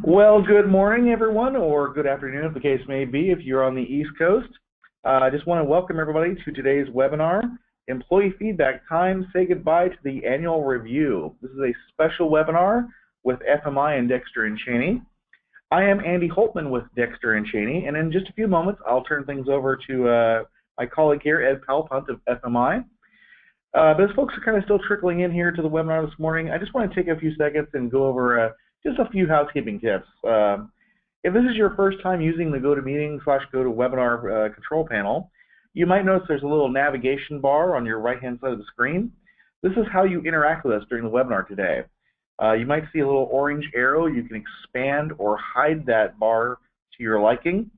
Well, good morning, everyone, or good afternoon, if the case may be, if you're on the East Coast. I just want to welcome everybody to today's webinar, Employee Feedback Time, Say Goodbye to the Annual Review. This is a special webinar with FMI and Dexter and Cheney. I am Andy Holtman with Dexter and Cheney, and in just a few moments, I'll turn things over to my colleague here, Ed Palpunt of FMI. But as folks are kind of still trickling in here to the webinar this morning, I just want to take a few seconds and go over just a few housekeeping tips. If this is your first time using the GoToMeeting/GoToWebinar control panel, you might notice there's a little navigation bar on your right-hand side of the screen. This is how you interact with us during the webinar today. You might see a little orange arrow. You can expand or hide that bar to your liking.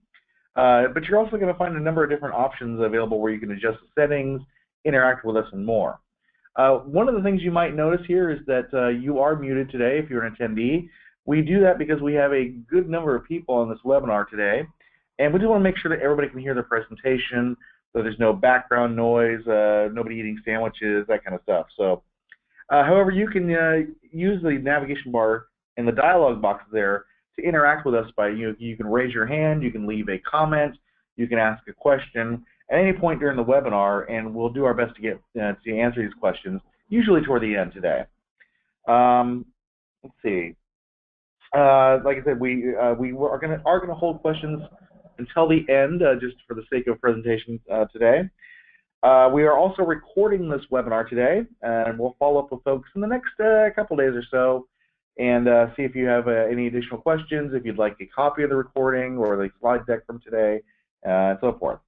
But you're also going to find a number of different options available where you can adjust the settings, interact with us, and more. One of the things you might notice here is that you are muted today if you're an attendee. We do that because we have a good number of people on this webinar today, and we just want to make sure that everybody can hear the presentation, so there's no background noise, nobody eating sandwiches, that kind of stuff. So, however, you can use the navigation bar and the dialog box there to interact with us by you can raise your hand, you can leave a comment, you can ask a question at any point during the webinar, and we'll do our best to get to answer these questions, usually toward the end today. Let's see. Like I said, we are going to hold questions until the end, just for the sake of presentation today. We are also recording this webinar today, and we'll follow up with folks in the next couple days or so, and see if you have any additional questions, if you'd like a copy of the recording or the slide deck from today, and so forth.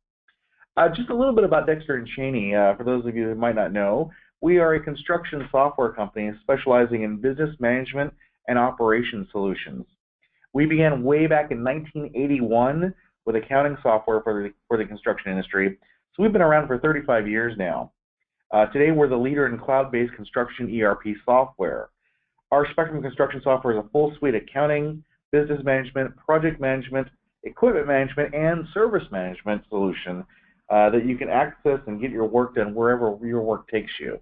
Just a little bit about Dexter and Cheney, for those of you who might not know. We are a construction software company specializing in business management and operations solutions. We began way back in 1981 with accounting software for the construction industry, so we've been around for 35 years now. Today we're the leader in cloud-based construction ERP software. Our Spectrum Construction software is a full suite accounting, business management, project management, equipment management, and service management solution that you can access and get your work done wherever your work takes you.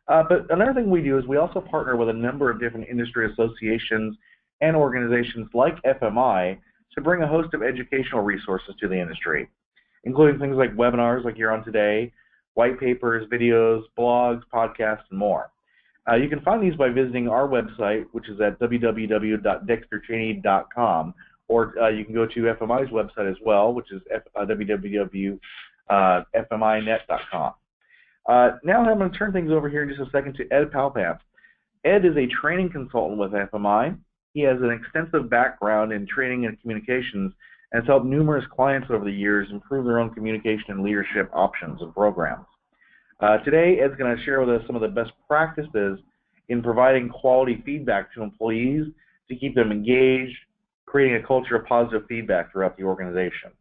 But another thing we do is we also partner with a number of different industry associations and organizations like FMI to bring a host of educational resources to the industry, including things like webinars like you're on today, white papers, videos, blogs, podcasts, and more. You can find these by visiting our website, which is at www.dextercheney.com, or you can go to FMI's website as well, which is www.fminet.com. Now I'm going to turn things over here in just a second to Ed Palpunt. Ed is a training consultant with FMI. He has an extensive background in training and communications and has helped numerous clients over the years improve their own communication and leadership options and programs. Today, Ed's going to share with us some of the best practices in providing quality feedback to employees to keep them engaged, creating a culture of positive feedback throughout the organization.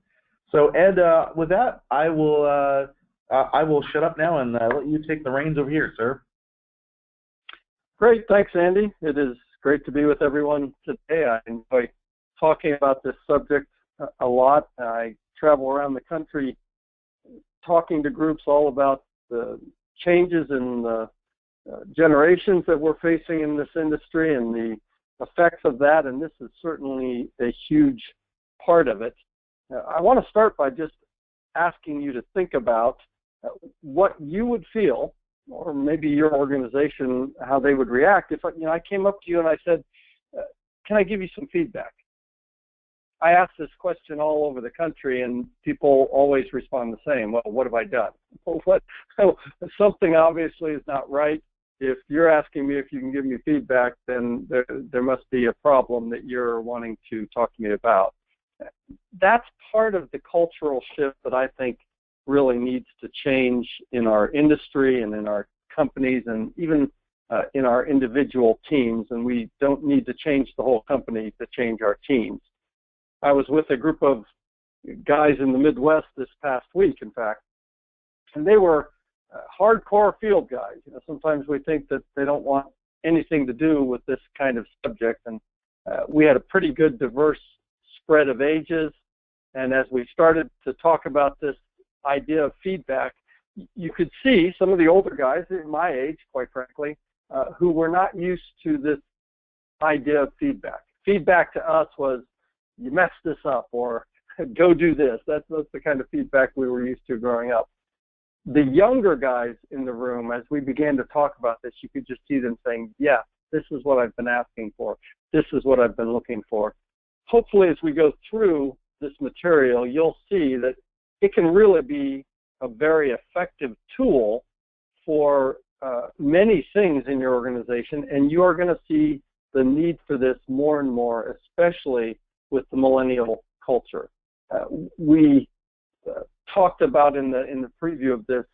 So, Ed, with that, I will shut up now and let you take the reins over here, sir. Great, thanks, Andy. It is great to be with everyone today. I enjoy talking about this subject a lot. I travel around the country talking to groups all about the changes in the generations that we're facing in this industry and the effects of that, and this is certainly a huge part of it. I want to start by just asking you to think about what you would feel, or maybe your organization, how they would react if I came up to you and I said, can I give you some feedback? I ask this question all over the country, and people always respond the same. Well, what have I done? Something obviously is not right. If you're asking me if you can give me feedback, then there must be a problem that you're wanting to talk to me about. That's part of the cultural shift that I think really needs to change in our industry and in our companies and even in our individual teams. And we don't need to change the whole company to change our teams. I was with a group of guys in the Midwest this past week, in fact, and they were hardcore field guys. Sometimes we think that they don't want anything to do with this kind of subject, and we had a pretty good diverse spread of ages, and as we started to talk about this idea of feedback, you could see some of the older guys, my age, quite frankly, who were not used to this idea of feedback. Feedback to us was, you messed this up, or go do this. That's the kind of feedback we were used to growing up. The younger guys in the room, as we began to talk about this, you could just see them saying, yeah, this is what I've been asking for. This is what I've been looking for. Hopefully, as we go through this material, you'll see that it can really be a very effective tool for many things in your organization, and you are going to see the need for this more and more, especially with the millennial culture. We talked about in the preview of this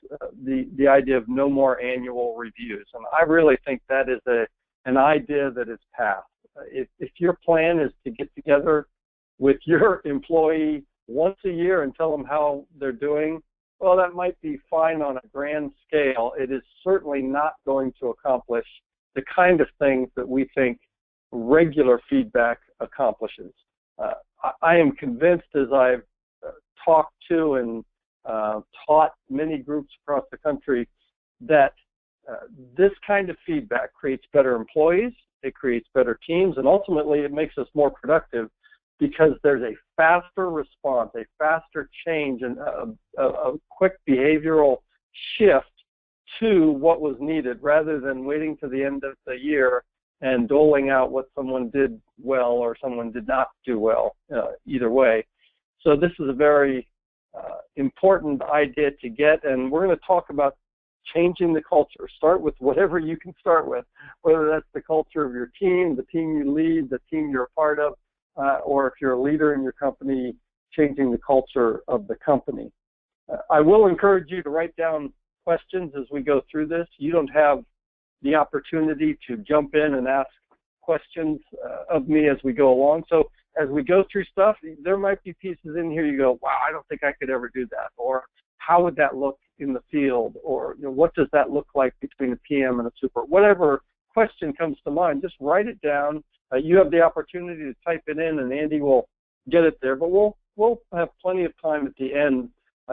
the idea of no more annual reviews, and I really think that is an idea that is past. If your plan is to get together with your employee once a year and tell them how they're doing, well, that might be fine on a grand scale. It is certainly not going to accomplish the kind of things that we think regular feedback accomplishes. I am convinced, as I've talked to and taught many groups across the country, that this kind of feedback creates better employees, it creates better teams, and ultimately it makes us more productive because there's a faster response, a faster change, and a quick behavioral shift to what was needed rather than waiting to the end of the year and doling out what someone did well or someone did not do well, either way. So this is a very important idea to get, and we're going to talk about changing the culture. Start with whatever you can start with, whether that's the culture of your team, the team you lead, the team you're a part of, or if you're a leader in your company, changing the culture of the company. I will encourage you to write down questions as we go through this. You don't have the opportunity to jump in and ask questions of me as we go along. So as we go through stuff, there might be pieces in here you go, wow, I don't think I could ever do that. Or how would that look in the field? Or what does that look like between a PM and a super? Whatever question comes to mind, just write it down. You have the opportunity to type it in, and Andy will get it there. But we'll have plenty of time at the end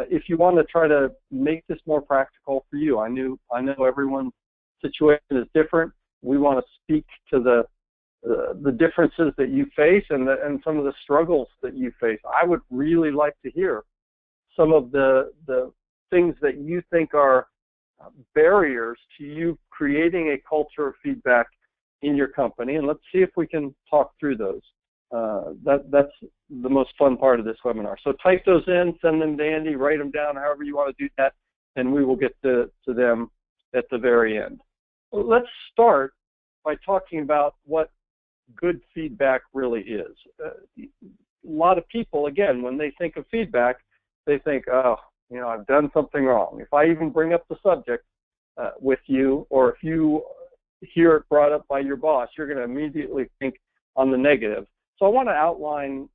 if you want to try to make this more practical for you. I know everyone's situation is different. We want to speak to the differences that you face and some of the struggles that you face. I would really like to hear some of the things that you think are barriers to you creating a culture of feedback in your company, and let's see if we can talk through those. That's the most fun part of this webinar. So type those in, send them to Andy, write them down, however you want to do that, and we will get to them at the very end. Let's start by talking about what good feedback really is. A lot of people, again, when they think of feedback, they think, oh, I've done something wrong. If I even bring up the subject with you, or if you hear it brought up by your boss, you're going to immediately think on the negative. So I want to outline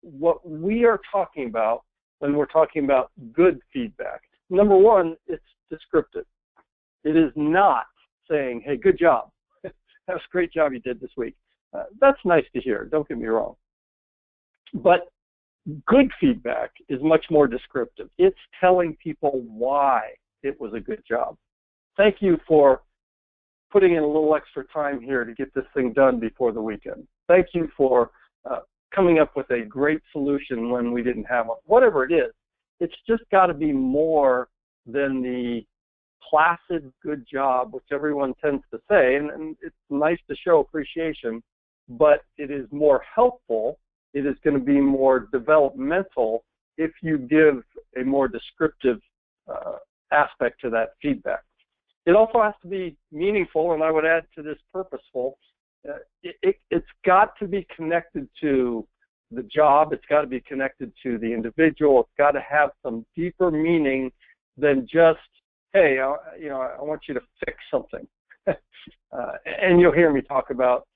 what we are talking about when we're talking about good feedback. Number one, it's descriptive. It is not saying, hey, good job. That was a great job you did this week. That's nice to hear, don't get me wrong. But good feedback is much more descriptive. It's telling people why it was a good job. Thank you for putting in a little extra time here to get this thing done before the weekend. Thank you for coming up with a great solution when we didn't have one. Whatever it is, it's just got to be more than the placid good job, which everyone tends to say, and it's nice to show appreciation, but it is more helpful. It is going to be more developmental if you give a more descriptive aspect to that feedback. It also has to be meaningful, and I would add to this purposeful. It's got to be connected to the job. It's got to be connected to the individual. It's got to have some deeper meaning than just, hey, I want you to fix something. And you'll hear me talk about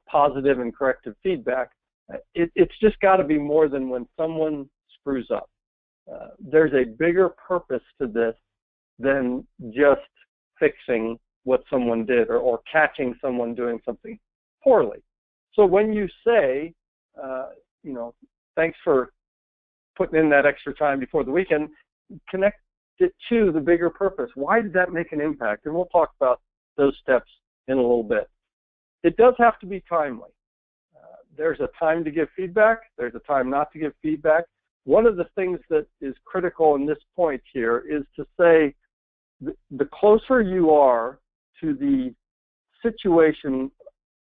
positive and corrective feedback. It's just got to be more than when someone screws up. There's a bigger purpose to this than just fixing what someone did or catching someone doing something poorly. So when you say, thanks for putting in that extra time before the weekend, connect it to the bigger purpose. Why did that make an impact? And we'll talk about those steps in a little bit. It does have to be timely. There's a time to give feedback. There's a time not to give feedback. One of the things that is critical in this point here is to say the closer you are to the situation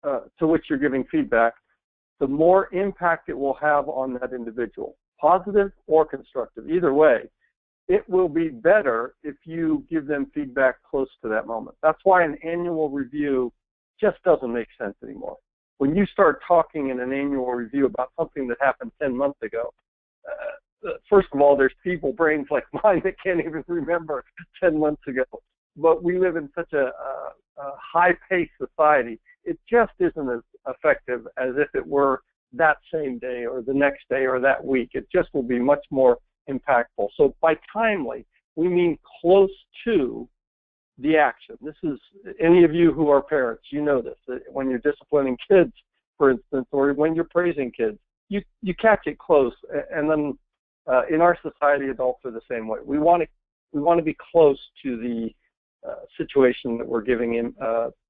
to which you're giving feedback, the more impact it will have on that individual, positive or constructive. Either way, it will be better if you give them feedback close to that moment. That's why an annual review just doesn't make sense anymore. When you start talking in an annual review about something that happened 10 months ago, first of all, there's people brains like mine that can't even remember 10 months ago. But we live in such a high-paced society. It just isn't as effective as if it were that same day or the next day or that week. It just will be much more impactful. So by timely, we mean close to the action. This is, any of you who are parents, you know this. When you're disciplining kids, for instance, or when you're praising kids, you catch it close. And then in our society, adults are the same way. We want to be close to the situation that we're giving him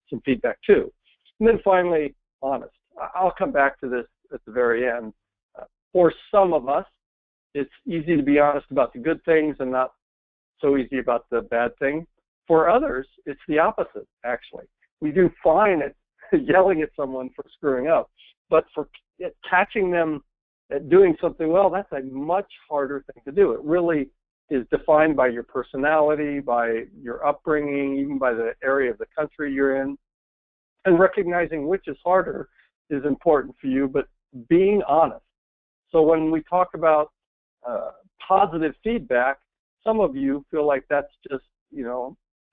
some feedback to. And then finally, honest. I'll come back to this at the very end. For some of us, it's easy to be honest about the good things and not so easy about the bad things. For others, it's the opposite, actually. We do fine at yelling at someone for screwing up, but for catching them at doing something well, that's a much harder thing to do. It really is defined by your personality, by your upbringing, even by the area of the country you're in. And recognizing which is harder is important for you, but being honest. So when we talk about positive feedback, some of you feel like that's just,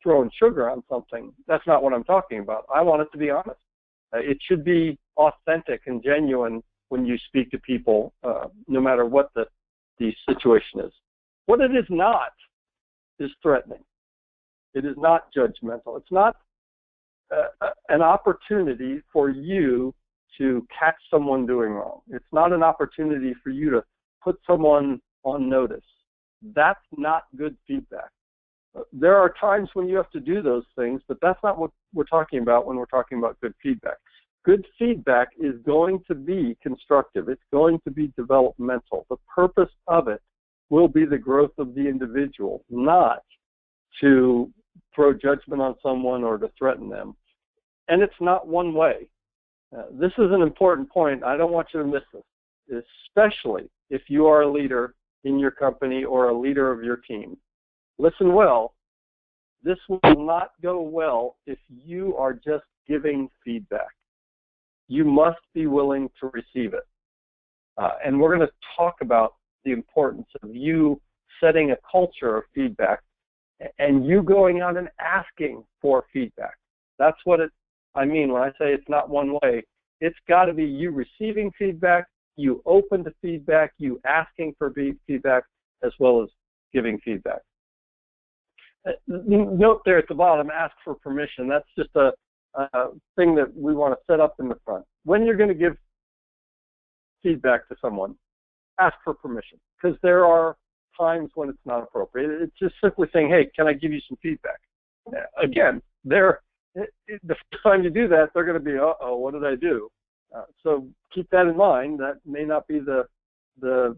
throwing sugar on something. That's not what I'm talking about. I want it to be honest. It should be authentic and genuine when you speak to people, no matter what the situation is. What it is not is threatening. It is not judgmental. It's not an opportunity for you to catch someone doing wrong. It's not an opportunity for you to put someone on notice. That's not good feedback. There are times when you have to do those things, but that's not what we're talking about when we're talking about good feedback. Good feedback is going to be constructive. It's going to be developmental. The purpose of it will be the growth of the individual, not to throw judgment on someone or to threaten them. And it's not one way. This is an important point. I don't want you to miss this, especially if you are a leader in your company or a leader of your team. Listen well. This will not go well if you are just giving feedback. You must be willing to receive it. And we're going to talk about the importance of you setting a culture of feedback and you going out and asking for feedback. That's what I mean when I say it's not one way. It's got to be you receiving feedback, you open to feedback, you asking for feedback, as well as giving feedback. Note there at the bottom, ask for permission. That's just a thing that we want to set up in the front. When you're going to give feedback to someone, ask for permission, because there are times when it's not appropriate. It's just simply saying, hey, can I give you some feedback? Again, the first time you do that, they're going to be, uh-oh, what did I do? So keep that in mind. That may not be the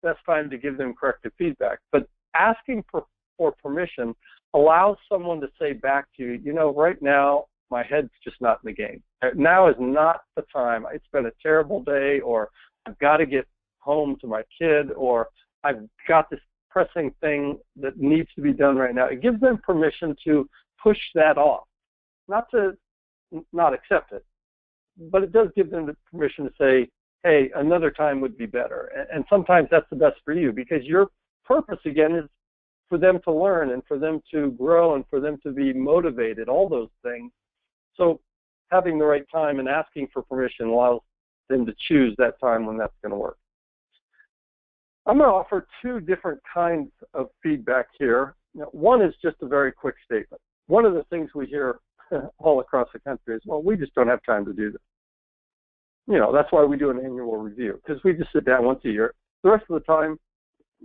best time to give them corrective feedback. But asking for permission allows someone to say back to you, right now, my head's just not in the game. Now is not the time. It's been a terrible day, or I've got to get home to my kid, or I've got this pressing thing that needs to be done right now. It gives them permission to push that off, not to not accept it, but it does give them the permission to say, hey, another time would be better. And sometimes that's the best for you, because your purpose, again, is for them to learn and for them to grow and for them to be motivated, all those things. So having the right time and asking for permission allows them to choose that time when that's going to work. I'm going to offer two different kinds of feedback here. One is just a very quick statement. One of the things we hear all across the country is, well, we just don't have time to do this. That's why we do an annual review, because we just sit down once a year. The rest of the time,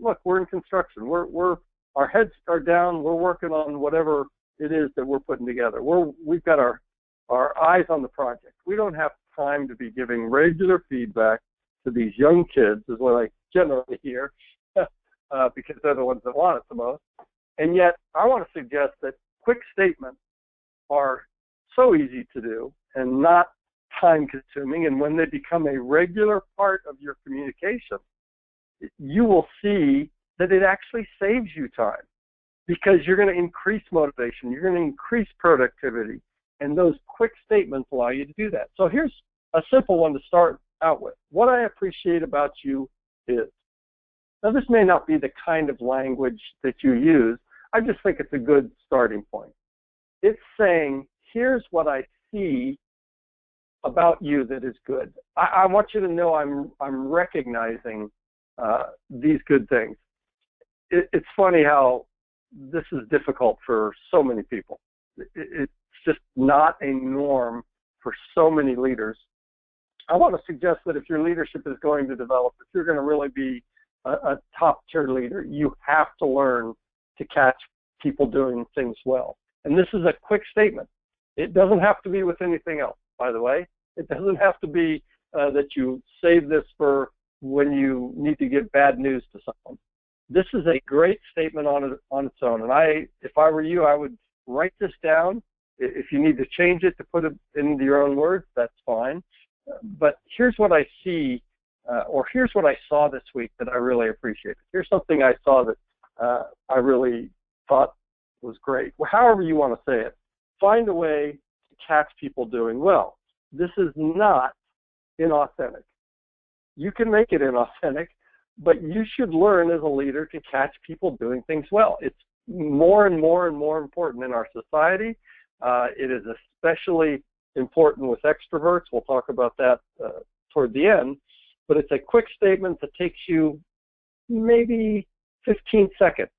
look, we're in construction. Our heads are down. We're working on whatever it is that we're putting together. We've got our are eyes on the project. We don't have time to be giving regular feedback to these young kids, is what I generally hear, because they're the ones that want it the most. And yet, I want to suggest that quick statements are so easy to do and not time-consuming, and when they become a regular part of your communication, you will see that it actually saves you time, because you're going to increase motivation, you're going to increase productivity, and those quick statements allow you to do that. So here's a simple one to start out with. What I appreciate about you is, now this may not be the kind of language that you use, I just think it's a good starting point. It's saying, here's what I see about you that is good. I want you to know I'm recognizing these good things. It's funny how this is difficult for so many people. It's just not a norm for so many leaders. I want to suggest that if your leadership is going to develop, if you're going to really be a top-tier leader, you have to learn to catch people doing things well. And this is a quick statement. It doesn't have to be with anything else, by the way. It doesn't have to be that you save this for when you need to give bad news to someone. This is a great statement on its own. And if I were you, I would write this down. If you need to change it to put it into your own words, that's fine. But here's what I see, or here's what I saw this week that I really appreciated. Here's something I saw that I really thought was great. Well, however you want to say it, find a way to catch people doing well. This is not inauthentic. You can make it inauthentic, but you should learn as a leader to catch people doing things well. It's more and more and more important in our society. It is especially important with extroverts. We'll talk about that toward the end. But it's a quick statement that takes you maybe 15 seconds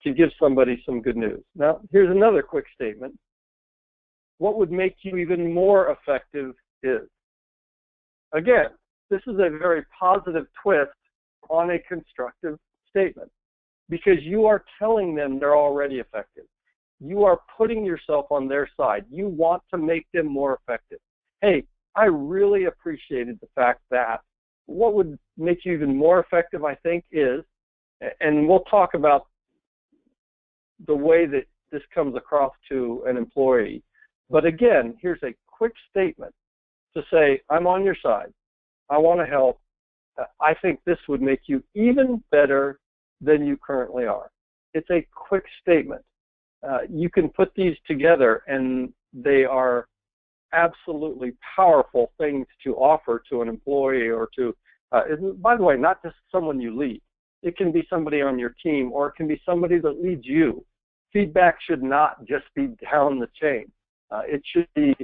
to give somebody some good news. Now, here's another quick statement. What would make you even more effective is, again, this is a very positive twist on a constructive statement, because you are telling them they're already effective. You are putting yourself on their side. You want to make them more effective. Hey, I really appreciated the fact that what would make you even more effective, I think, is, and we'll talk about the way that this comes across to an employee. But again, here's a quick statement to say, I'm on your side. I want to help. I think this would make you even better than you currently are. It's a quick statement. You can put these together, and they are absolutely powerful things to offer to an employee or to, by the way, not just someone you lead. It can be somebody on your team, or it can be somebody that leads you. Feedback should not just be down the chain. It should be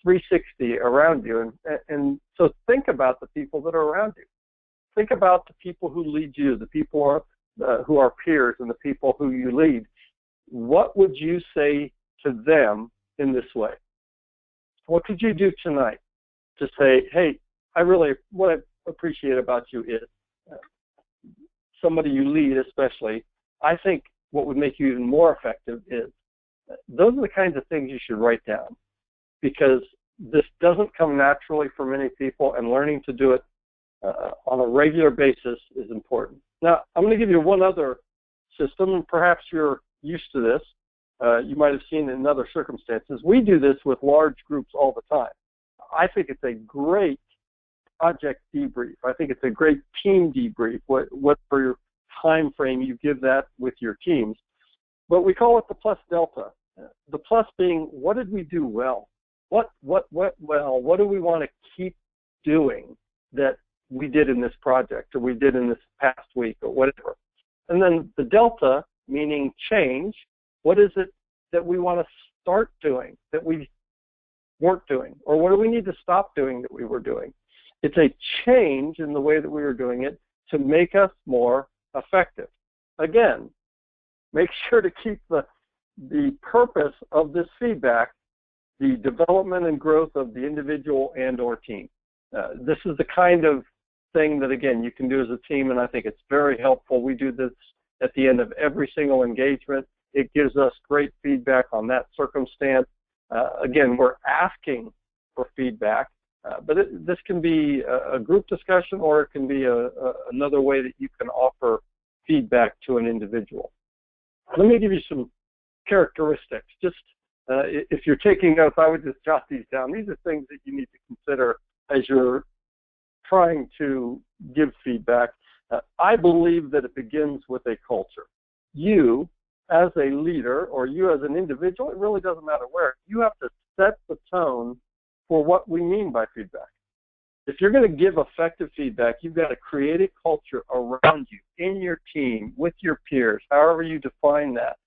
360 around you. And so think about the people that are around you. Think about the people who lead you, the people who are peers, and the people who you lead. What would you say to them in this way? What could you do tonight to say, hey, what I appreciate about you is, somebody you lead especially, I think what would make you even more effective is, those are the kinds of things you should write down, because this doesn't come naturally for many people, and learning to do it on a regular basis is important. Now, I'm going to give you one other system, and perhaps you're used to this. You might have seen it in other circumstances. We do this with large groups all the time. I think it's a great project debrief. I think it's a great team debrief, what for your time frame you give that with your teams. But we call it the plus delta. The plus being, what did we do well? What well? What do we want to keep doing that we did in this project, or we did in this past week, or whatever? And then the delta, meaning change. What is it that we want to start doing that we weren't doing? Or what do we need to stop doing that we were doing? It's a change in the way that we were doing it to make us more effective. Again, make sure to keep the purpose of this feedback, the development and growth of the individual and or team. This is the kind of thing that, again, you can do as a team, and I think it's very helpful. We do this at the end of every single engagement. It gives us great feedback on that circumstance. Again, we're asking for feedback, but this can be a group discussion, or it can be another way that you can offer feedback to an individual. Let me give you some characteristics. Just if you're taking notes, I would just jot these down. These are things that you need to consider as you're trying to give feedback. I believe that it begins with a culture. You, as a leader, or you as an individual, it really doesn't matter where, you have to set the tone for what we mean by feedback. If you're going to give effective feedback, you've got to create a culture around you, in your team, with your peers, however you define that,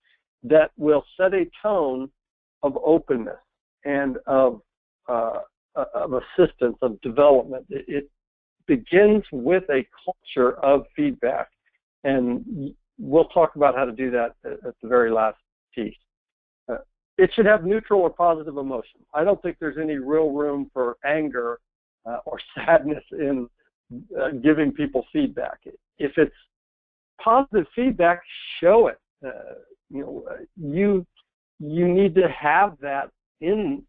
that will set a tone of openness and of assistance, of development. It begins with a culture of feedback, and we'll talk about how to do that at the very last piece. It should have neutral or positive emotion. I don't think there's any real room for anger or sadness in giving people feedback. If it's positive feedback, show it. You need to have that in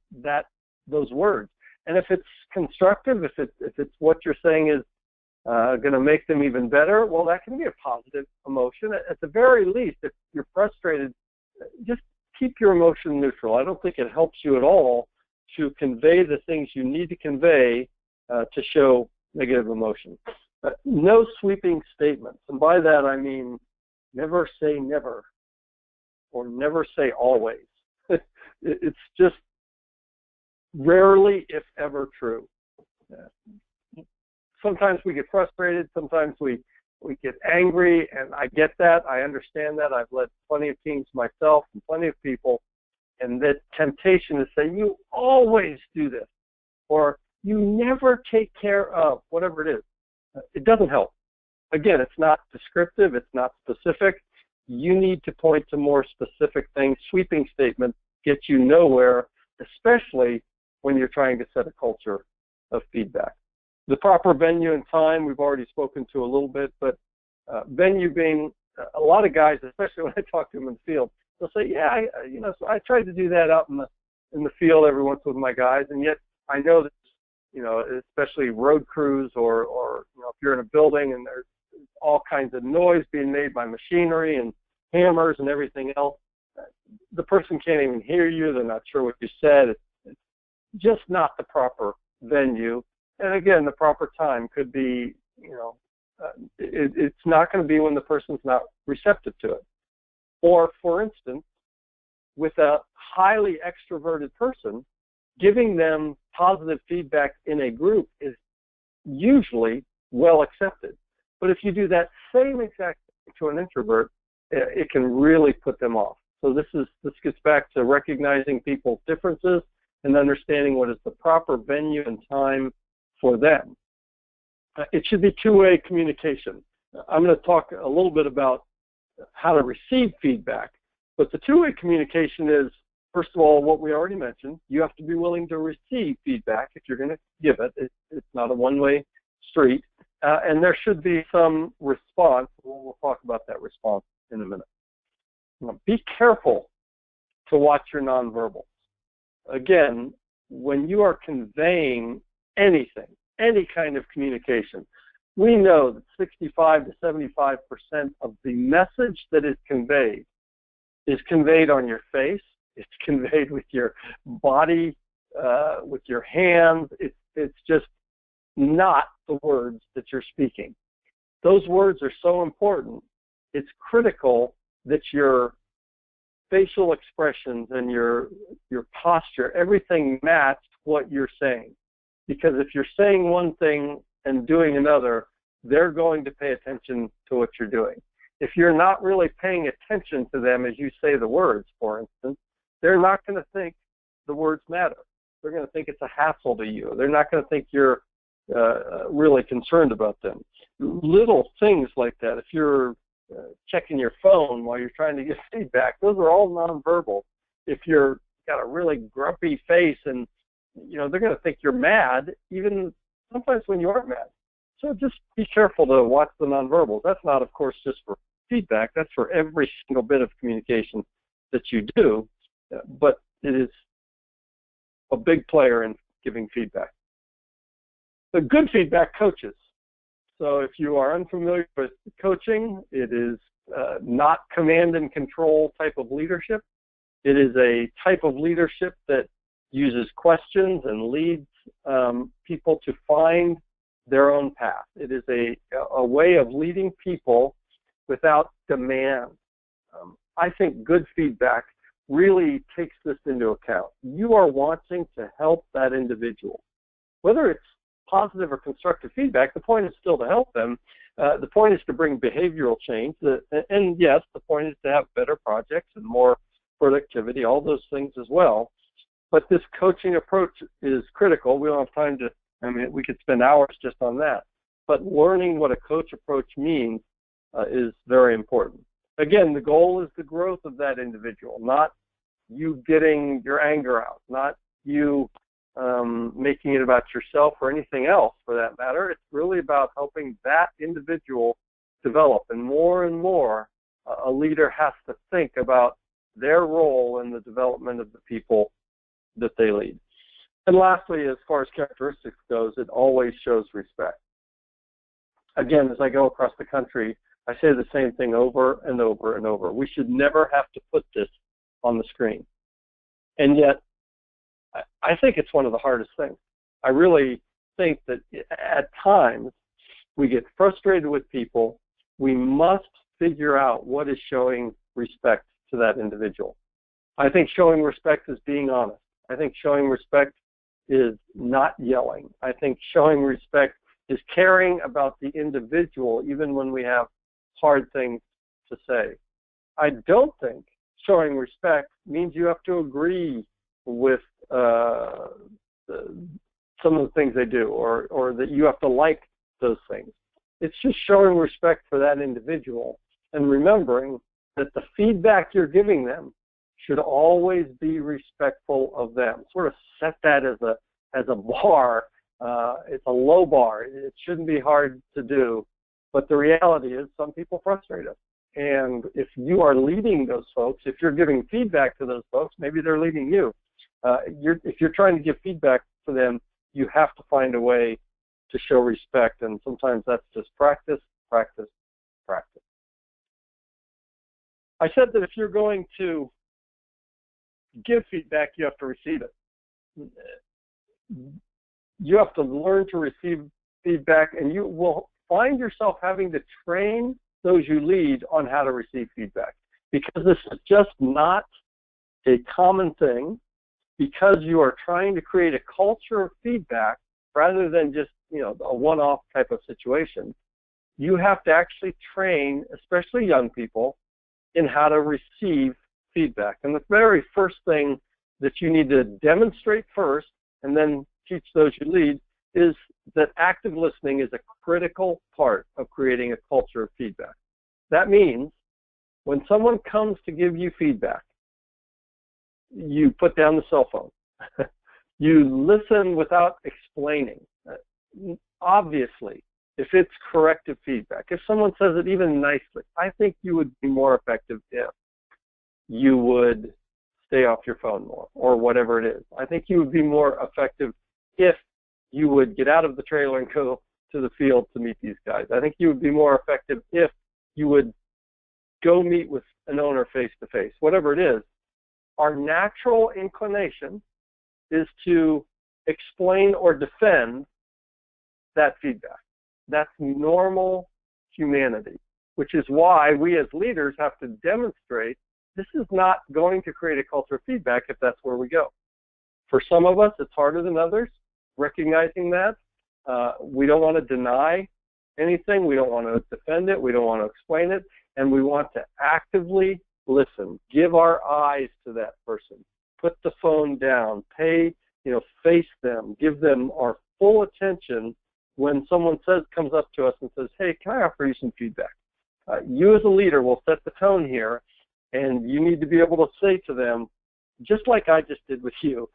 those words. And if it's constructive, if it's what you're saying is going to make them even better, well, that can be a positive emotion. At the very least, if you're frustrated, just keep your emotion neutral. I don't think it helps you at all to convey the things you need to convey to show negative emotion. No sweeping statements. And by that, I mean never say never or never say always. It's just rarely, if ever, true. Sometimes we get frustrated. Sometimes we get angry, and I get that. I understand that. I've led plenty of teams myself and plenty of people, and that temptation to say, you always do this, or you never take care of, whatever it is. It doesn't help. Again, it's not descriptive. It's not specific. You need to point to more specific things. Sweeping statements get you nowhere, especially when you're trying to set a culture of feedback. The proper venue and time, we've already spoken to a little bit, but venue being, a lot of guys, especially when I talk to them in the field, they'll say, yeah, so I tried to do that out in the field every once with my guys, and yet I know that, especially road crews or if you're in a building and there's all kinds of noise being made by machinery and hammers and everything else, the person can't even hear you. They're not sure what you said. It's just not the proper venue. And again, the proper time could be, it's not going to be when the person's not receptive to it. Or, for instance, with a highly extroverted person, giving them positive feedback in a group is usually well accepted. But if you do that same exact thing to an introvert, it can really put them off. So this gets back to recognizing people's differences and understanding what is the proper venue and time for them. It should be two-way communication. I'm going to talk a little bit about how to receive feedback, but the two-way communication is, first of all, what we already mentioned. You have to be willing to receive feedback if you're going to give it. It's not a one-way street. And there should be some response. We'll talk about that response in a minute. Be careful to watch your nonverbals. Again, when you are conveying anything, any kind of communication, we know that 65 to 75% of the message that is conveyed on your face. It's conveyed with your body, with your hands. It's just not the words that you're speaking. Those words are so important. It's critical that your facial expressions and your posture, everything match what you're saying. Because if you're saying one thing and doing another, they're going to pay attention to what you're doing. If you're not really paying attention to them as you say the words, for instance, they're not going to think the words matter. They're going to think it's a hassle to you. They're not going to think you're really concerned about them. Little things like that. If you're checking your phone while you're trying to get feedback, those are all nonverbal. If you're got a really grumpy face and they're going to think you're mad, even sometimes when you aren't mad. So just be careful to watch the nonverbals. That's not, of course, just for feedback. That's for every single bit of communication that you do. But it is a big player in giving feedback. The good feedback coaches. So if you are unfamiliar with coaching, it is not command and control type of leadership. It is a type of leadership that uses questions and leads people to find their own path. It is a way of leading people without demand. I think good feedback really takes this into account. You are wanting to help that individual. Whether it's positive or constructive feedback, the point is still to help them. The point is to bring behavioral change. And yes, the point is to have better projects and more productivity, all those things as well. But this coaching approach is critical. We don't have time to, we could spend hours just on that. But learning what a coach approach means is very important. Again, the goal is the growth of that individual, not you getting your anger out, not you making it about yourself or anything else for that matter. It's really about helping that individual develop. And more, a leader has to think about their role in the development of the people that they lead. And lastly, as far as characteristics goes, it always shows respect. Again, as I go across the country, I say the same thing over and over and over. We should never have to put this on the screen. And yet, I think it's one of the hardest things. I really think that at times we get frustrated with people. We must figure out what is showing respect to that individual. I think showing respect is being honest. I think showing respect is not yelling. I think showing respect is caring about the individual even when we have hard things to say. I don't think showing respect means you have to agree with some of the things they do or that you have to like those things. It's just showing respect for that individual and remembering that the feedback you're giving them should always be respectful of them. Sort of set that as a bar. It's a low bar. It shouldn't be hard to do. But the reality is some people frustrate us. And if you are leading those folks, if you're giving feedback to those folks, maybe they're leading you. If you're trying to give feedback to them, you have to find a way to show respect. And sometimes that's just practice, practice, practice. I said that if you're going to give feedback, you have to receive it. You have to learn to receive feedback, and you will find yourself having to train those you lead on how to receive feedback, because this is just not a common thing, because you are trying to create a culture of feedback rather than just, a one-off type of situation. You have to actually train, especially young people, in how to receive feedback. And the very first thing that you need to demonstrate first and then teach those you lead is that active listening is a critical part of creating a culture of feedback. That means when someone comes to give you feedback, you put down the cell phone. You listen without explaining. Obviously, if it's corrective feedback, if someone says it even nicely, I think you would be more effective if you would stay off your phone more or whatever it is. I think you would be more effective if you would get out of the trailer and go to the field to meet these guys. I think you would be more effective if you would go meet with an owner face-to-face, whatever it is. Our natural inclination is to explain or defend that feedback. That's normal humanity, which is why we as leaders have to demonstrate this is not going to create a culture of feedback if that's where we go. For some of us, it's harder than others, recognizing that. We don't want to deny anything. We don't want to defend it. We don't want to explain it. And we want to actively listen, give our eyes to that person, put the phone down, face them, give them our full attention when someone comes up to us and says, hey, can I offer you some feedback? You as a leader will set the tone here, and you need to be able to say to them, just like I just did with you,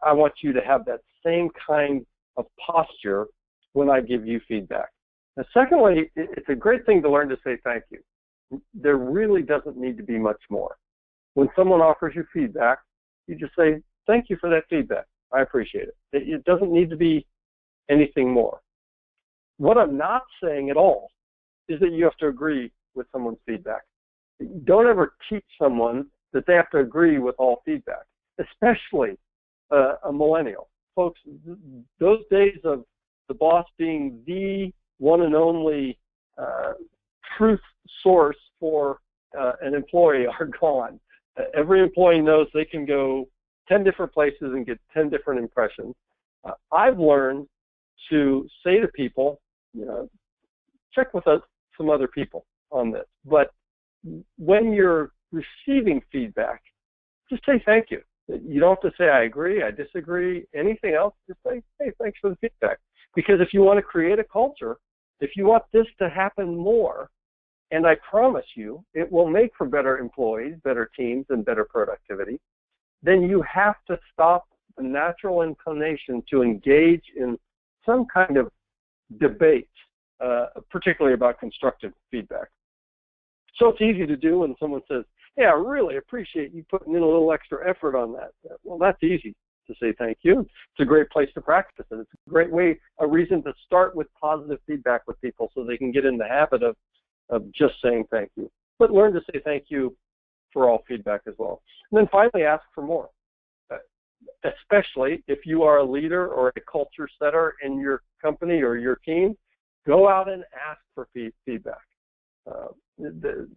I want you to have that same kind of posture when I give you feedback. Now, secondly, it's a great thing to learn to say thank you. There really doesn't need to be much more. When someone offers you feedback, you just say, thank you for that feedback. I appreciate it. It doesn't need to be anything more. What I'm not saying at all is that you have to agree with someone's feedback. Don't ever teach someone that they have to agree with all feedback, especially a millennial. Folks, those days of the boss being the one and only truth source for an employee are gone. Every employee knows they can go 10 different places and get 10 different impressions. I've learned to say to people, check with some other people on this. But when you're receiving feedback, just say thank you. You don't have to say I agree, I disagree, anything else. Just say, hey, thanks for the feedback. Because if you want to create a culture, if you want this to happen more, and I promise you it will make for better employees, better teams, and better productivity, then you have to stop the natural inclination to engage in some kind of debate, particularly about constructive feedback. So it's easy to do when someone says, hey, I really appreciate you putting in a little extra effort on that. Well, that's easy to say thank you. It's a great place to practice it. It's a great way, a reason to start with positive feedback with people so they can get in the habit of just saying thank you. But learn to say thank you for all feedback as well. And then finally, ask for more. Especially if you are a leader or a culture setter in your company or your team, go out and ask for feedback. The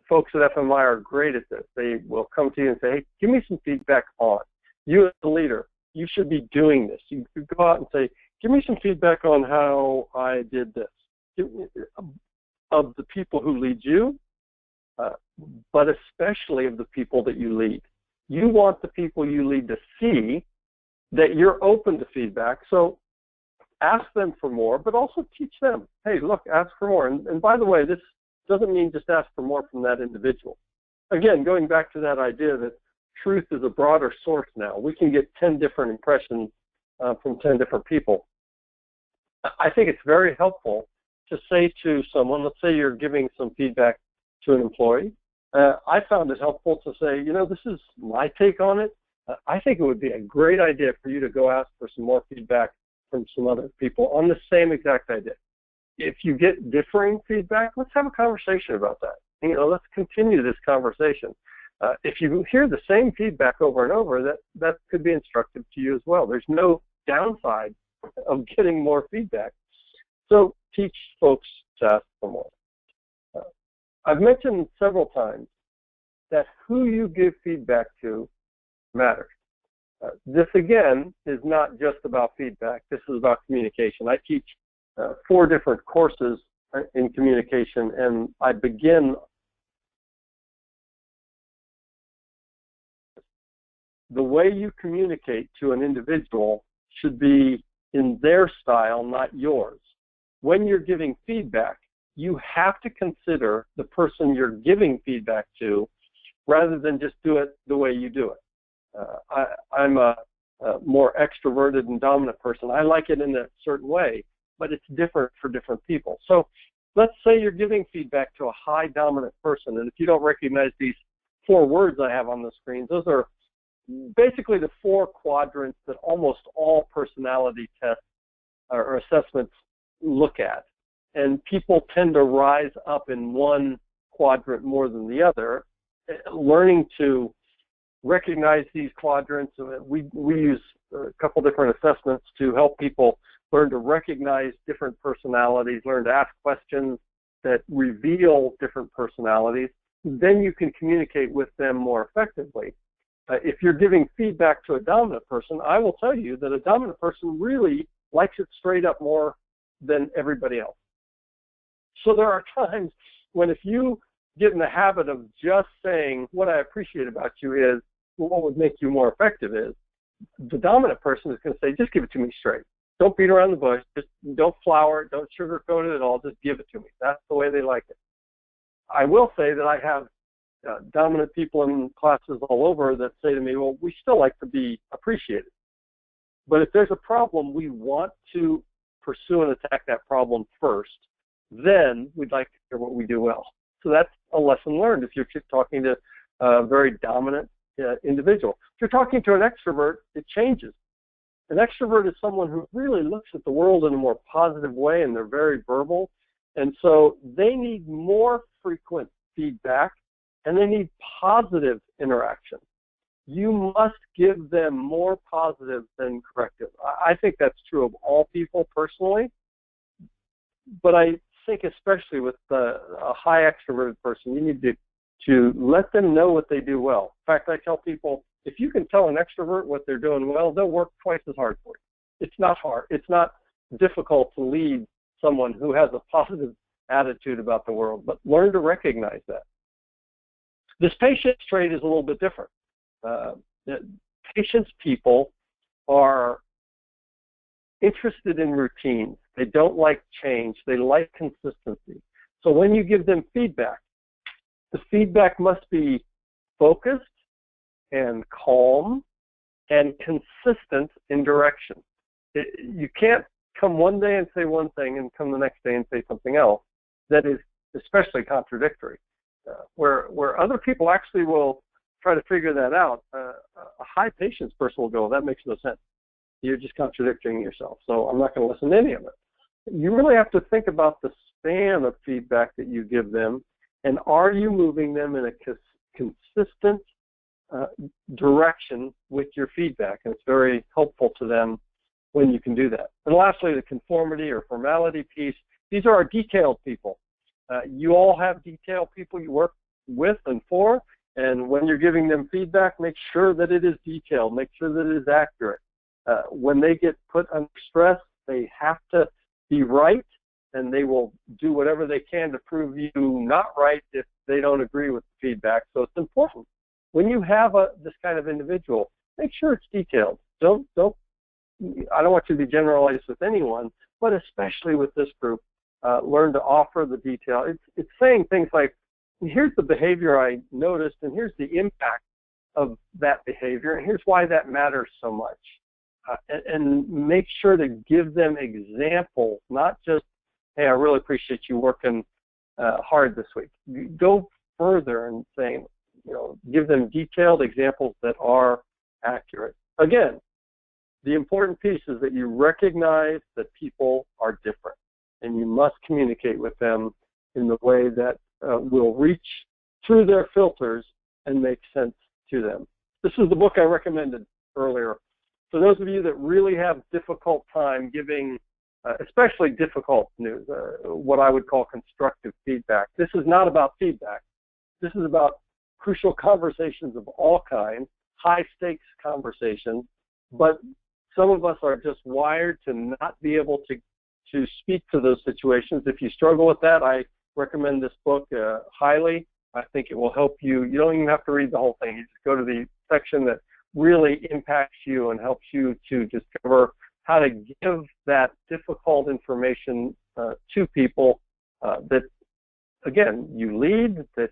folks at FMI are great at this. They will come to you and say, hey, give me some feedback on. You as a leader, you should be doing this. You could go out and say, give me some feedback on how I did this. Of the people who lead you, but especially of the people that you lead. You want the people you lead to see that you're open to feedback. So ask them for more, but also teach them, hey, look, ask for more. And by the way, this doesn't mean just ask for more from that individual. Again, going back to that idea that truth is a broader source now. We can get 10 different impressions from 10 different people. I think it's very helpful to say to someone, let's say you're giving some feedback to an employee. I found it helpful to say, this is my take on it. I think it would be a great idea for you to go ask for some more feedback from some other people on the same exact idea. If you get differing feedback, let's have a conversation about that. Let's continue this conversation. If you hear the same feedback over and over, that could be instructive to you as well. There's no downside of getting more feedback. So teach folks to ask for more. I've mentioned several times that who you give feedback to matters. This, again, is not just about feedback. This is about communication. I teach 4 different courses in communication, and I begin the way you communicate to an individual should be in their style, not yours. When you're giving feedback, you have to consider the person you're giving feedback to rather than just do it the way you do it. I'm a more extroverted and dominant person. I like it in a certain way, but it's different for different people. So let's say you're giving feedback to a high dominant person, and if you don't recognize these 4 words I have on the screen, those are basically the 4 quadrants that almost all personality tests or assessments look at. And people tend to rise up in one quadrant more than the other. Learning to recognize these quadrants, we use a couple different assessments to help people learn to recognize different personalities, learn to ask questions that reveal different personalities. Then you can communicate with them more effectively. If you're giving feedback to a dominant person, I will tell you that a dominant person really likes it straight up more than everybody else. So there are times when if you get in the habit of just saying, what I appreciate about you is, well, what would make you more effective is, the dominant person is going to say, just give it to me straight. Don't beat around the bush. Just don't flower it. Don't sugarcoat it at all. Just give it to me. That's the way they like it. I will say that I have dominant people in classes all over that say to me, well, we still like to be appreciated. But if there's a problem, we want to pursue and attack that problem first. Then we'd like to hear what we do well. So that's a lesson learned if you're talking to a very dominant individual. If you're talking to an extrovert, it changes. An extrovert is someone who really looks at the world in a more positive way, and they're very verbal. And so they need more frequent feedback, and they need positive interaction. You must give them more positive than corrective. I think that's true of all people personally, but I think especially with a high extroverted person, you need to let them know what they do well. In fact, I tell people, if you can tell an extrovert what they're doing well, they'll work twice as hard for you. It's not hard. It's not difficult to lead someone who has a positive attitude about the world, but learn to recognize that. This patience trait is a little bit different. Patience people are interested in routines. They don't like change. They like consistency. So when you give them feedback, the feedback must be focused and calm and consistent in direction. You can't come one day and say one thing and come the next day and say something else that is especially contradictory. Where other people actually will try to figure that out, a high patience person will go, that makes no sense. You're just contradicting yourself, so I'm not going to listen to any of it. You really have to think about the span of feedback that you give them, and are you moving them in a consistent direction with your feedback? And it's very helpful to them when you can do that. And lastly, the conformity or formality piece. These are our detailed people. You all have detailed people you work with and for, and when you're giving them feedback, make sure that it is detailed, make sure that it is accurate. When they get put under stress, they have to be right, and they will do whatever they can to prove you not right if they don't agree with the feedback. So it's important. When you have this kind of individual, make sure it's detailed. I don't want you to be generalized with anyone, but especially with this group, learn to offer the detail. It's saying things like, here's the behavior I noticed, and here's the impact of that behavior, and here's why that matters so much. And make sure to give them examples, not just, hey, I really appreciate you working hard this week. Go further and saying, give them detailed examples that are accurate. Again, the important piece is that you recognize that people are different, and you must communicate with them in the way that will reach through their filters and make sense to them. This is the book I recommended earlier. For those of you that really have difficult time giving, especially difficult news, what I would call constructive feedback. This is not about feedback. This is about crucial conversations of all kinds, high-stakes conversations, but some of us are just wired to not be able to speak to those situations. If you struggle with that, I recommend this book highly. I think it will help you. You don't even have to read the whole thing. You just go to the section that really impacts you and helps you to discover how to give that difficult information to people that, again, you lead, that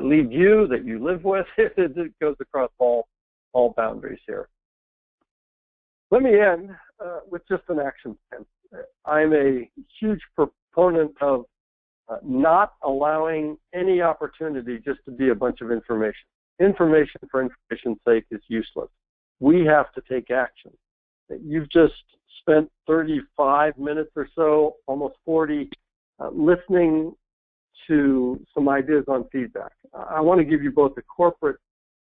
lead you, that you live with. It goes across all boundaries here. Let me end with just an action plan. I'm a huge proponent of not allowing any opportunity just to be a bunch of information. Information for information's sake is useless. We have to take action. You've just spent 35 minutes or so, almost 40, listening to some ideas on feedback. I want to give you both a corporate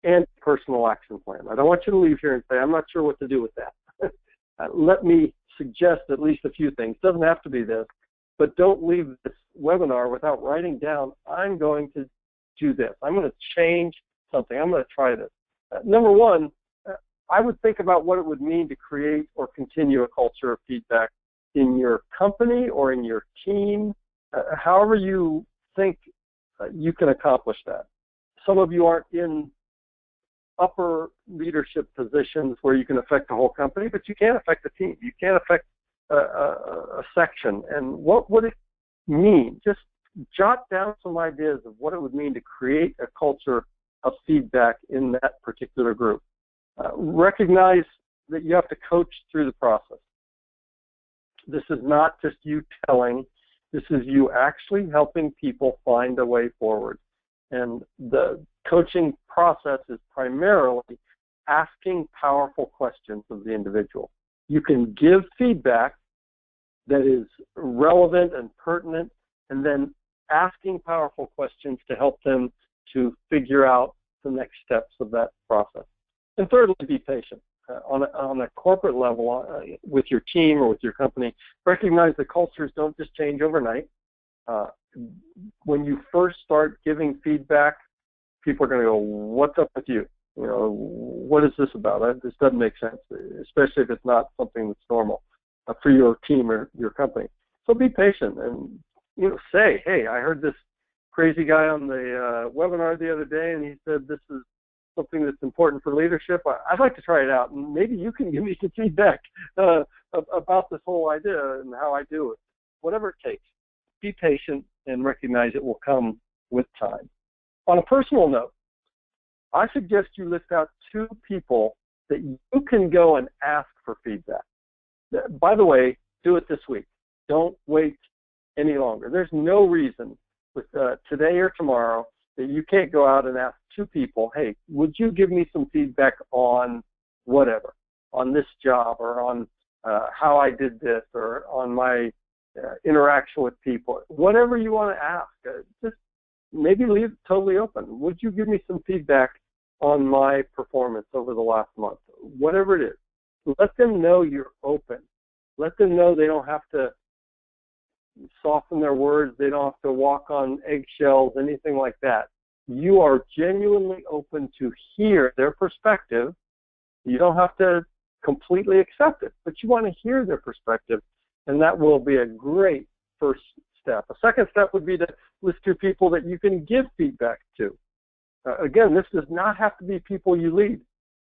and personal action plan. I don't want you to leave here and say, I'm not sure what to do with that. Let me suggest at least a few things. It doesn't have to be this, but don't leave this webinar without writing down, I'm going to do this. I'm going to change something. I'm going to try this. Number one, I would think about what it would mean to create or continue a culture of feedback in your company or in your team, however you think you can accomplish that. Some of you aren't in upper leadership positions where you can affect the whole company, but you can affect the team. You can affect a section. And what would it mean? Just jot down some ideas of what it would mean to create a culture of feedback in that particular group. Recognize that you have to coach through the process. This is not just you telling, this is you actually helping people find a way forward. And the coaching process is primarily asking powerful questions of the individual. You can give feedback that is relevant and pertinent, and then asking powerful questions to help them to figure out the next steps of that process. And thirdly, be patient. On a corporate level, with your team or with your company, recognize that cultures don't just change overnight. When you first start giving feedback, people are going to go, "What's up with you? What is this about? This doesn't make sense," especially if it's not something that's normal for your team or your company. So be patient and say, "Hey, I heard this crazy guy on the webinar the other day, and he said this is something that's important for leadership. I'd like to try it out, and maybe you can give me some feedback about this whole idea and how I do it." Whatever it takes, be patient and recognize it will come with time. On a personal note, I suggest you list out 2 people that you can go and ask for feedback. By the way, do it this week. Don't wait any longer. There's no reason with today or tomorrow that you can't go out and ask 2 people, "Hey, would you give me some feedback on whatever, on this job or on how I did this or on my interaction with people?" Whatever you want to ask, just maybe leave it totally open. Would you give me some feedback on my performance over the last month? Whatever it is. Let them know you're open. Let them know they don't have to soften their words. They don't have to walk on eggshells, anything like that. You are genuinely open to hear their perspective. You don't have to completely accept it, but you want to hear their perspective, and that will be a great first step. A second step would be to list 2 people that you can give feedback to. Again, this does not have to be people you lead.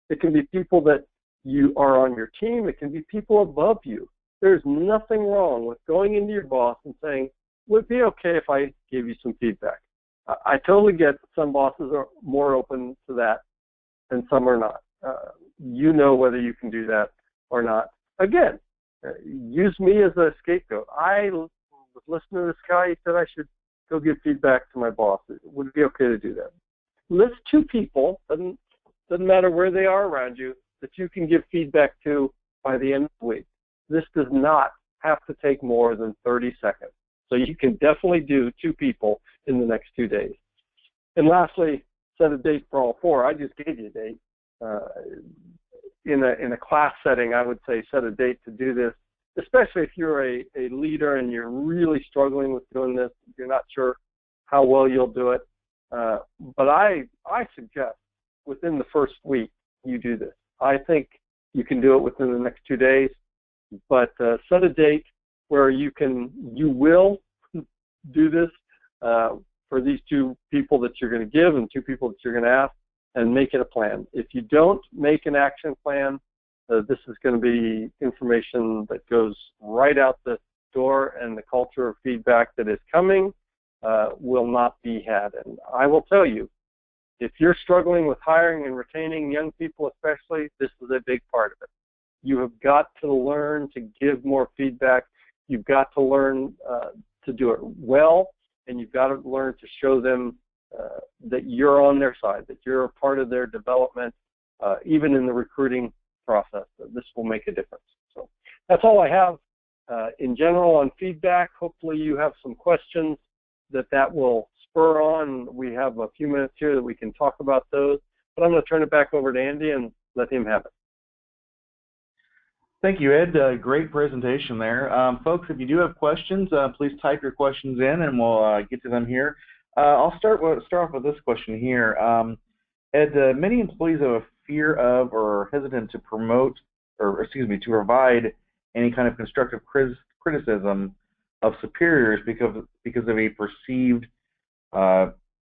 It can be people that you are on your team. It can be people above you. There's nothing wrong with going into your boss and saying, "Would it be okay if I gave you some feedback?" I totally get that some bosses are more open to that and some are not. You know whether you can do that or not. Again, use me as a scapegoat. I was listening to this guy. He said I should go give feedback to my boss. Would it be okay to do that? List 2 people, doesn't matter where they are around you, that you can give feedback to by the end of the week. This does not have to take more than 30 seconds. So you can definitely do 2 people in the next 2 days. And lastly, set a date for all 4. I just gave you a date. In a class setting, I would say set a date to do this, especially if you're a leader and you're really struggling with doing this. You're not sure how well you'll do it. But I suggest within the first week you do this. I think you can do it within the next 2 days, but set a date where you will do this for these 2 people that you're going to give and 2 people that you're going to ask, and make it a plan. If you don't make an action plan, this is going to be information that goes right out the door, and the culture of feedback that is coming will not be had. And I will tell you, if you're struggling with hiring and retaining young people especially, this is a big part of it. You have got to learn to give more feedback. You've got to learn to do it well, and you've got to learn to show them that you're on their side, that you're a part of their development, even in the recruiting process. This will make a difference. So that's all I have in general on feedback. Hopefully you have some questions that will spur on. We have a few minutes here that we can talk about those, but I'm going to turn it back over to Andy and let him have it. Thank you, Ed. Great presentation there. Folks, if you do have questions, please type your questions in and we'll get to them here. I'll start off with this question here. Ed, many employees have a fear of or hesitant to to provide any kind of constructive criticism of superiors because of a perceived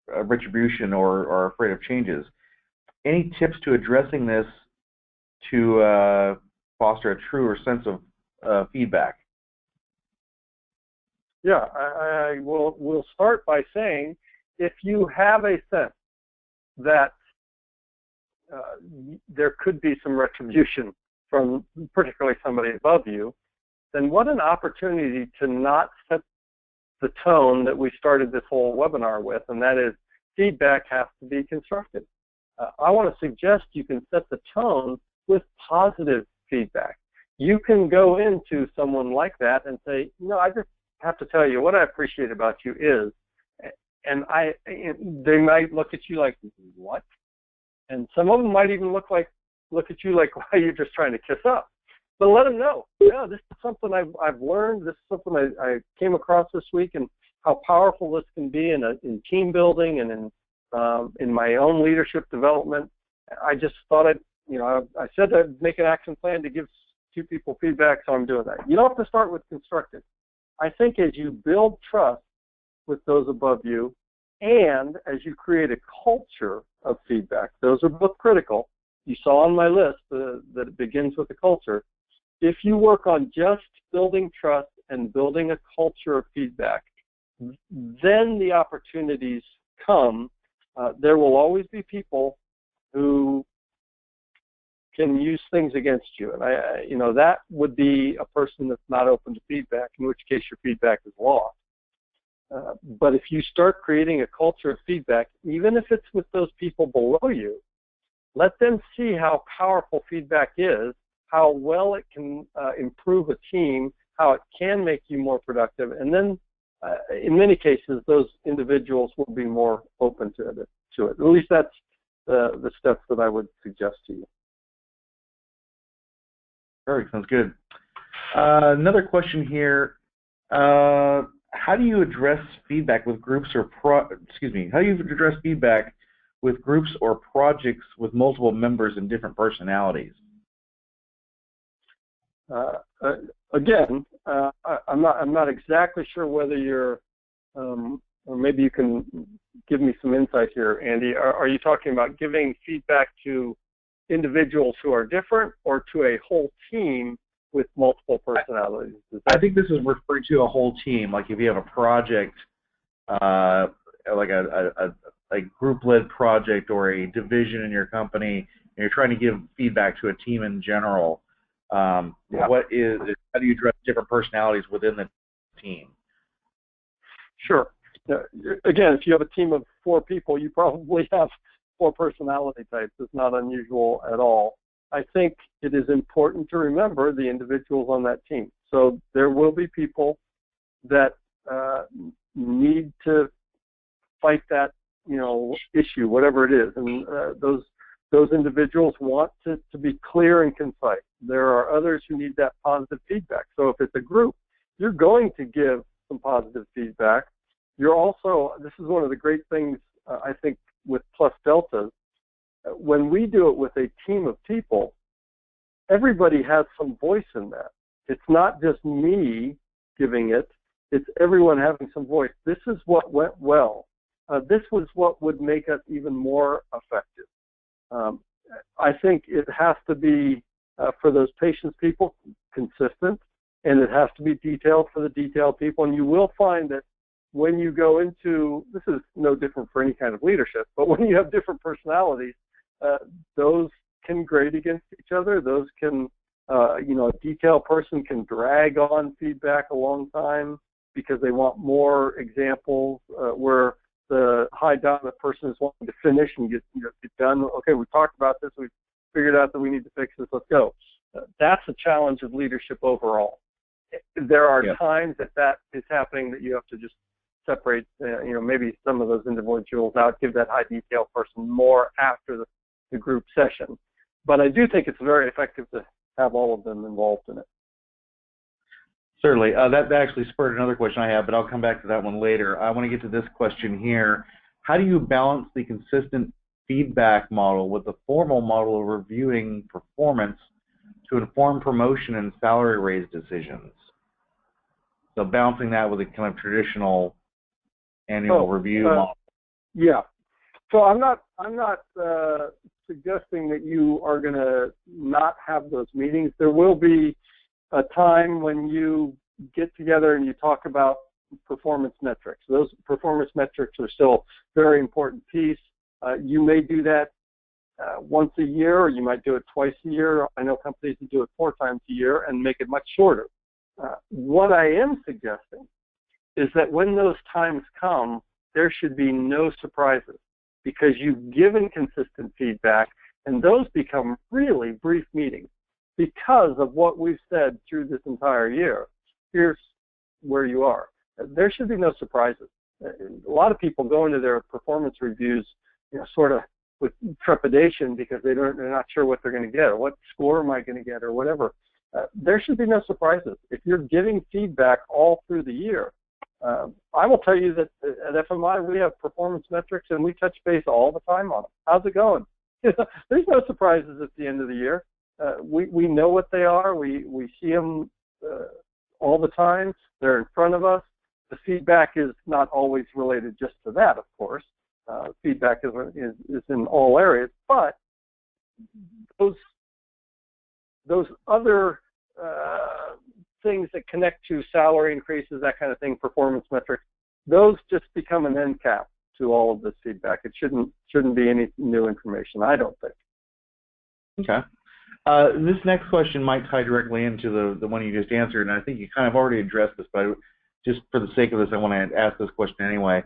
retribution or are afraid of changes. Any tips to addressing this to foster a truer sense of feedback? Yeah, I will start by saying, if you have a sense that there could be some retribution from particularly somebody above you, then what an opportunity to not set the tone that we started this whole webinar with, and that is feedback has to be constructive. I want to suggest you can set the tone with positive feedback. You can go into someone like that and say, I just have to tell you what I appreciate about you is, and they might look at you like, what? And some of them might even look at you like, why are you just trying to kiss up? But let them know, this is something I've learned. This is something I came across this week, and how powerful this can be in team building and in my own leadership development. I just thought I said I'd make an action plan to give 2 people feedback, so I'm doing that. You don't have to start with constructive. I think as you build trust with those above you, and as you create a culture of feedback, those are both critical. You saw on my list that it begins with the culture. If you work on just building trust and building a culture of feedback, then the opportunities come. There will always be people who can use things against you, and that would be a person that's not open to feedback, in which case your feedback is lost. But if you start creating a culture of feedback, even if it's with those people below you, let them see how powerful feedback is, how well it can improve a team, how it can make you more productive, and then in many cases those individuals will be more open to it. At least that's the steps that I would suggest to you. Perfect. Sounds good. Another question here. How do you address feedback with groups or how do you address feedback with groups or projects with multiple members and different personalities? Again, I'm not exactly sure whether you're, or maybe you can give me some insight here, Andy. Are you talking about giving feedback to individuals who are different, or to a whole team with multiple personalities? I think this is referring to a whole team. Like if you have a project, like a group-led project or a division in your company, and you're trying to give feedback to a team in general. How do you address different personalities within the team? Sure. Again, if you have a team of 4 people, you probably have 4 personality types. It's not unusual at all. I think it is important to remember the individuals on that team. So there will be people that need to fight that, issue, whatever it is, and those individuals want to be clear and concise. There are others who need that positive feedback. So if it's a group, you're going to give some positive feedback. You're also, this is one of the great things, I think, with Plus Deltas. When we do it with a team of people, everybody has some voice in that. It's not just me giving it, it's everyone having some voice. This is what went well. This was what would make us even more effective. I think it has to be, for those patience people, consistent, and it has to be detailed for the detailed people. And you will find that when you go into, this is no different for any kind of leadership, but when you have different personalities, those can grade against each other. Those can, a detailed person can drag on feedback a long time because they want more examples, where the high dominant person is wanting to finish and get done. Okay, we talked about this. We've figured out that we need to fix this. Let's go. That's a challenge of leadership overall. There are times that is happening that you have to just separate, maybe some of those individuals out, give that high detail person more after the group session. But I do think it's very effective to have all of them involved in it. Certainly. That actually spurred another question I have, but I'll come back to that one later. I want to get to this question here. How do you balance the consistent feedback model with the formal model of reviewing performance to inform promotion and salary raise decisions? So balancing that with a kind of traditional annual review model. Yeah. So I'm not suggesting that you are going to not have those meetings. There will be a time when you get together and you talk about performance metrics. Those performance metrics are still a very important piece. You may do that once a year, or you might do it twice a year. I know companies that do it 4 times a year and make it much shorter. What I am suggesting is that when those times come, there should be no surprises. because you've given consistent feedback, and those become really brief meetings because of what we've said through this entire year. Here's where you are. There should be no surprises. A lot of people go into their performance reviews, sort of with trepidation because they're not sure what they're going to get or what score am I going to get or whatever. There should be no surprises. If you're giving feedback all through the year, I will tell you that at FMI we have performance metrics and we touch base all the time on them. How's it going? There's no surprises at the end of the year. We know what they are. We see them all the time. They're in front of us. The feedback is not always related just to that, of course. Feedback is in all areas, but those other things that connect to salary increases, that kind of thing, performance metrics, those just become an end cap to all of this feedback. It shouldn't be any new information, I don't think. Okay. This next question might tie directly into the one you just answered, and I think you kind of already addressed this, but just for the sake of this, I want to ask this question anyway.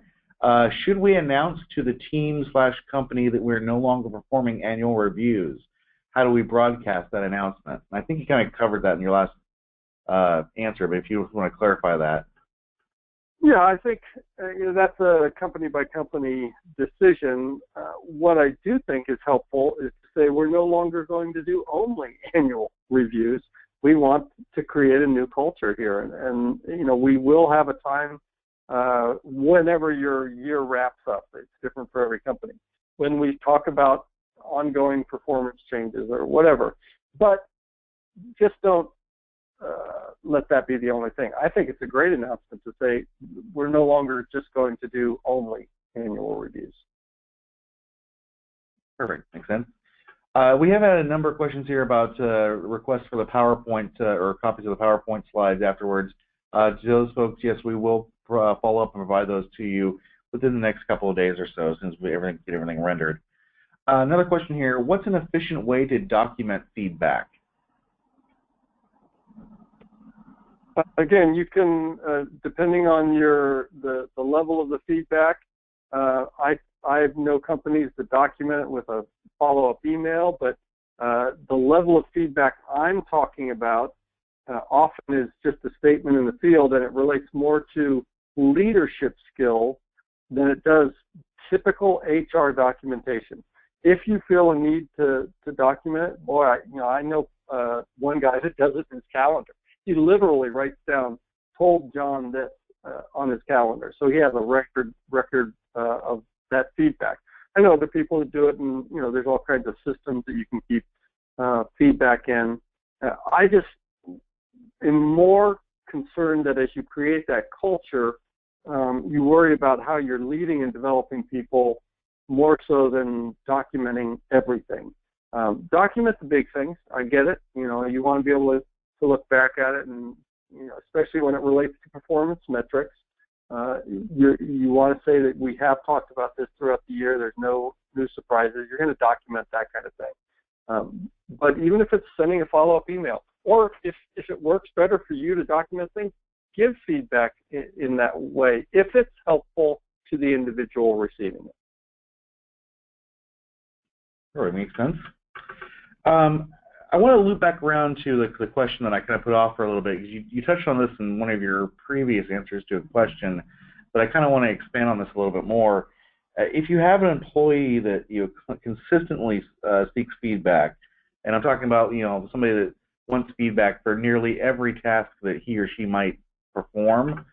Should we announce to the team/company that we're no longer performing annual reviews? How do we broadcast that announcement? I think you kind of covered that in your last answer, but if you want to clarify that. Yeah, I think that's a company-by-company decision. What I do think is helpful is to say we're no longer going to do only annual reviews. We want to create a new culture here, and we will have a time whenever your year wraps up. It's different for every company. When we talk about ongoing performance changes or whatever, but just don't let that be the only thing. I think it's a great announcement to say we're no longer just going to do only annual reviews. Perfect. Makes sense. We have had a number of questions here about requests for the PowerPoint or copies of the PowerPoint slides afterwards. To those folks, yes, we will follow up and provide those to you within the next couple of days or so, since we get everything rendered. Another question here: what's an efficient way to document feedback? Again, you can, depending on the level of the feedback, I know companies that document it with a follow-up email, but the level of feedback I'm talking about often is just a statement in the field, and it relates more to leadership skill than it does typical HR documentation. If you feel a need to document it, boy, I know one guy that does it in his calendar. He literally writes down, told John this on his calendar. So he has a record of that feedback. I know other people that do it, and there's all kinds of systems that you can keep feedback in. I just am more concerned that as you create that culture, you worry about how you're leading and developing people more so than documenting everything. Document the big things. I get it. You want to be able to look back at it, and especially when it relates to performance metrics. You want to say that we have talked about this throughout the year. There's no new surprises. You're going to document that kind of thing. But even if it's sending a follow-up email, or if it works better for you to document things, give feedback in that way if it's helpful to the individual receiving it. Sure, it makes sense. I want to loop back around to the question that I kind of put off for a little bit. You touched on this in one of your previous answers to a question, but I kind of want to expand on this a little bit more. If you have an employee that consistently seeks feedback, and I'm talking about somebody that wants feedback for nearly every task that he or she might perform,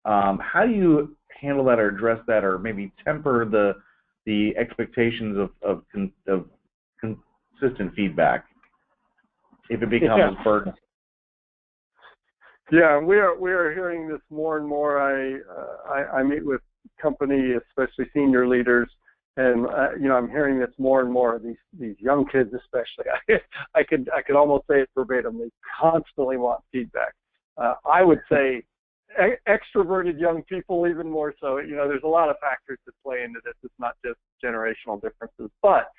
how do you handle that or address that, or maybe temper the expectations of consistent feedback if it becomes a burden? Yeah, we are hearing this more and more. I meet with company, especially senior leaders, and I'm hearing this more and more. These young kids, especially, I could almost say it verbatim. They constantly want feedback. I would say extroverted young people even more so. There's a lot of factors that play into this. It's not just generational differences, but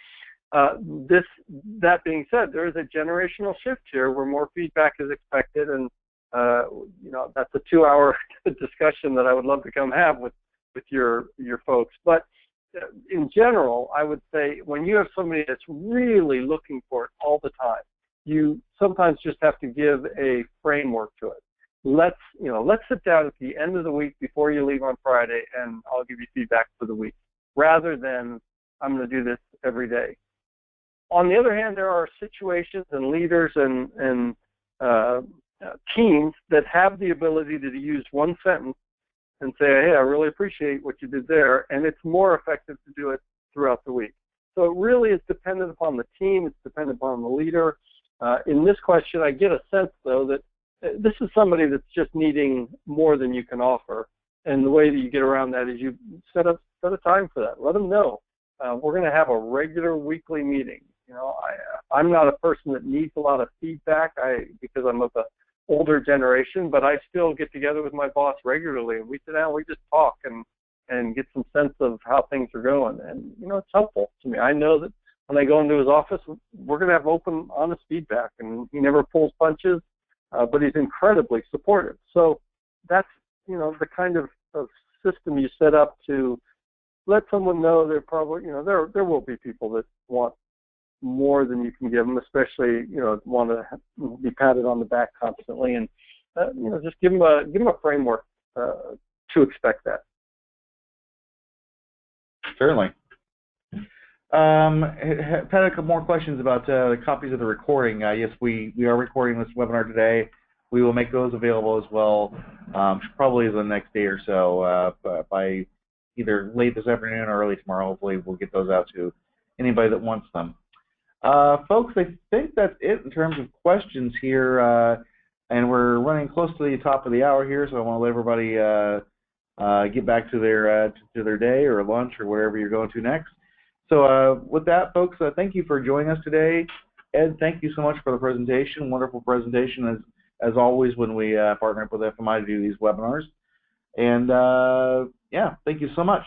that being said, there is a generational shift here where more feedback is expected, and that's a 2-hour discussion that I would love to come have with your folks. But in general, I would say when you have somebody that's really looking for it all the time, you sometimes just have to give a framework to it. Let's sit down at the end of the week before you leave on Friday, and I'll give you feedback for the week, rather than I'm going to do this every day. On the other hand, there are situations and leaders and teams that have the ability to use one sentence and say, hey, I really appreciate what you did there, and it's more effective to do it throughout the week. So it really is dependent upon the team. It's dependent upon the leader. In this question, I get a sense, though, that this is somebody that's just needing more than you can offer. And the way that you get around that is you set a time for that. Let them know. We're going to have a regular weekly meeting. I'm not a person that needs a lot of feedback because I'm of the older generation, but I still get together with my boss regularly, and we sit down, we just talk and get some sense of how things are going. And, it's helpful to me. I know that when I go into his office, we're going to have open, honest feedback, and he never pulls punches, but he's incredibly supportive. So that's, the kind of system you set up to let someone know they're probably, there will be people that want more than you can give them, especially, want to be patted on the back constantly, and, just give them a framework to expect that. Certainly. Had a couple more questions about the copies of the recording. Yes, we are recording this webinar today. We will make those available as well, probably the next day or so, by either late this afternoon or early tomorrow. Hopefully we'll get those out to anybody that wants them. Folks, I think that's it in terms of questions here, and we're running close to the top of the hour here, so I want to let everybody get back to their day or lunch or wherever you're going to next. So with that, folks, thank you for joining us today. Ed, thank you so much for the presentation. Wonderful presentation as always when we partner up with FMI to do these webinars. And yeah, thank you so much.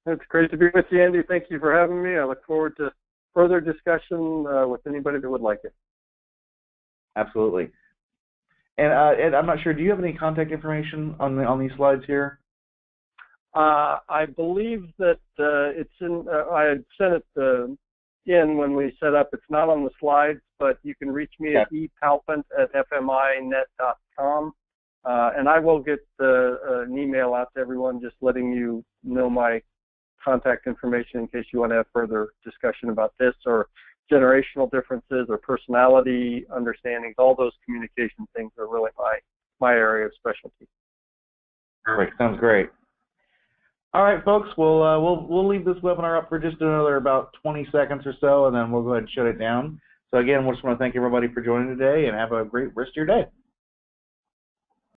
It's great to be with you, Andy. Thank you for having me. I look forward to further discussion with anybody that would like it. Absolutely. And Ed, I'm not sure, do you have any contact information on these slides here? I believe that it's in, I had sent it in when we set up. It's not on the slides, but you can reach me at epalpant@fminet.com. And I will get an email out to everyone just letting you know my contact information in case you want to have further discussion about this or generational differences or personality understandings. All those communication things are really my area of specialty. Perfect. Sounds great. All right, folks. We'll leave this webinar up for just another about 20 seconds or so, and then we'll go ahead and shut it down. So again, we just want to thank everybody for joining today, and have a great rest of your day.